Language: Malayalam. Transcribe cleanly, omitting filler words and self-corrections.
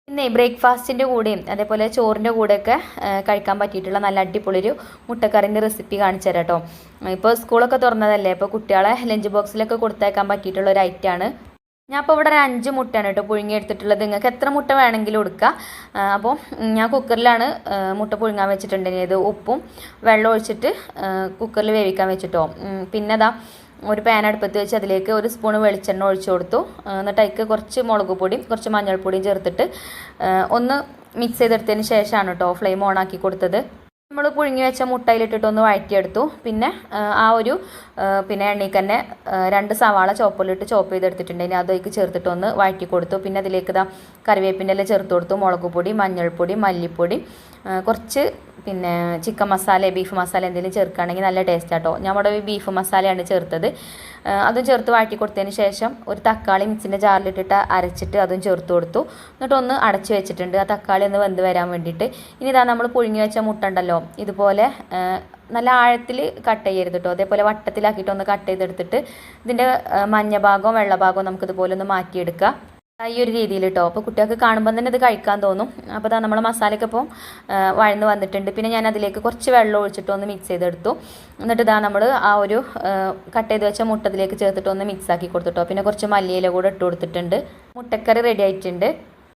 ഇന്ന് ബ്രേക്ക്ഫാസ്റ്റിൻ്റെ കൂടെയും അതേപോലെ ചോറിൻ്റെ കൂടെയൊക്കെ കഴിക്കാൻ പറ്റിയിട്ടുള്ള നല്ല അടിപൊളിയൊരു മുട്ടക്കറിൻ്റെ റെസിപ്പി കാണിച്ചു തരാം കേട്ടോ. ഇപ്പോൾ സ്കൂളൊക്കെ തുറന്നതല്ലേ, ഇപ്പോൾ കുട്ടികളെ ലഞ്ച് ബോക്സിലൊക്കെ കൊടുത്തേക്കാൻ പറ്റിയിട്ടുള്ള ഒരു ഐറ്റമാണ്. ഞാൻ ഇപ്പോൾ ഇവിടെ ഒരു 5 മുട്ടയാണ് കേട്ടോ പുഴുങ്ങിയെടുത്തിട്ടുള്ളത്. നിങ്ങൾക്ക് എത്ര മുട്ട വേണമെങ്കിലും എടുക്കുക. അപ്പോൾ ഞാൻ കുക്കറിലാണ് മുട്ട പുഴുങ്ങാൻ വെച്ചിട്ടുണ്ടെങ്കിൽ ഇത് ഉപ്പും വെള്ളം ഒഴിച്ചിട്ട് കുക്കറിൽ വേവിക്കാൻ വെച്ചിട്ടോ. പിന്നെ അതാ ഒരു പാൻ അടുപ്പത്ത് വെച്ച് അതിലേക്ക് 1 സ്പൂൺ വെളിച്ചെണ്ണ ഒഴിച്ചു കൊടുത്തു. എന്നിട്ട് അതിലേക്ക് കുറച്ച് മുളക് പൊടിയും കുറച്ച് മഞ്ഞൾപ്പൊടിയും ചേർത്തിട്ട് ഒന്ന് മിക്സ് ചെയ്തെടുത്തതിന് ശേഷമാണ് കേട്ടോ ഫ്ലെയിം ഓൺ ആക്കി കൊടുത്തത്. നമ്മൾ പുഴുങ്ങി വെച്ച മുട്ടയിലിട്ടിട്ട് ഒന്ന് വഴറ്റിയെടുത്തു. പിന്നെ പിന്നെ എണ്ണയിൽ തന്നെ 2 സവാള ചോപ്പ് ചെയ്തെടുത്തിട്ടുണ്ടെങ്കിൽ അതിലേക്ക് ചേർത്തിട്ട് ഒന്ന് വഴറ്റി കൊടുത്തു. പിന്നെ അതിലേക്ക് കറിവേപ്പിൻ്റെ എല്ലാം ചേർത്ത് കൊടുത്തു. മുളക് പൊടി, മഞ്ഞൾപ്പൊടി, മല്ലിപ്പൊടി, കുറച്ച് പിന്നെ ചിക്കൻ മസാല, ബീഫ് മസാല എന്തെങ്കിലും ചേർക്കുകയാണെങ്കിൽ നല്ല ടേസ്റ്റ് ആട്ടോ. ഞാൻ ഇവിടെ ബീഫ് മസാലയാണ് ചേർത്തത്. അതും ചേർത്ത് വഴറ്റി കൊടുത്തതിന് ശേഷം ഒരു തക്കാളി മിക്സിൻ്റെ ജാറിലിട്ടിട്ട് അരച്ചിട്ട് അതും ചേർത്ത് കൊടുത്തു. എന്നിട്ടൊന്ന് അടച്ച് വെച്ചിട്ടുണ്ട് ആ തക്കാളി ഒന്ന് വെന്ത് വരാൻ വേണ്ടിയിട്ട്. ഇനി ഇതാ നമ്മൾ പുഴുങ്ങി വെച്ച മുട്ട ഉണ്ടല്ലോ, ഇതുപോലെ നല്ല ആഴത്തിൽ കട്ട് ചെയ്യരുത് കേട്ടോ. അതേപോലെ വട്ടത്തിലാക്കിയിട്ട് ഒന്ന് കട്ട് ചെയ്തെടുത്തിട്ട് ഇതിൻ്റെ മഞ്ഞ ഭാഗവും വെള്ള ഭാഗവും നമുക്കിതുപോലെ ഒന്ന് മാറ്റിയെടുക്കുക. ഈ ഒരു രീതിയിൽ കേട്ടോ. അപ്പോൾ കുട്ടികൾക്ക് കാണുമ്പോൾ തന്നെ ഇത് കഴിക്കാൻ തോന്നും. അപ്പോൾ നമ്മൾ മസാലയ്ക്ക് ഇപ്പോൾ വഴന്ന് വന്നിട്ടുണ്ട്. പിന്നെ ഞാൻ അതിലേക്ക് കുറച്ച് വെള്ളം ഒഴിച്ചിട്ട് ഒന്ന് മിക്സ് ചെയ്തെടുത്തു. എന്നിട്ട് നമ്മൾ ആ ഒരു കട്ട് ചെയ്ത് വെച്ച മുട്ട ഇതിലേക്ക് ചേർത്തിട്ട് ഒന്ന് മിക്സ് ആക്കി കൊടുത്തിട്ടോ. പിന്നെ കുറച്ച് മല്ലിയില കൂടെ ഇട്ട് കൊടുത്തിട്ടുണ്ട്. മുട്ടക്കറി റെഡി ആയിട്ടുണ്ട്.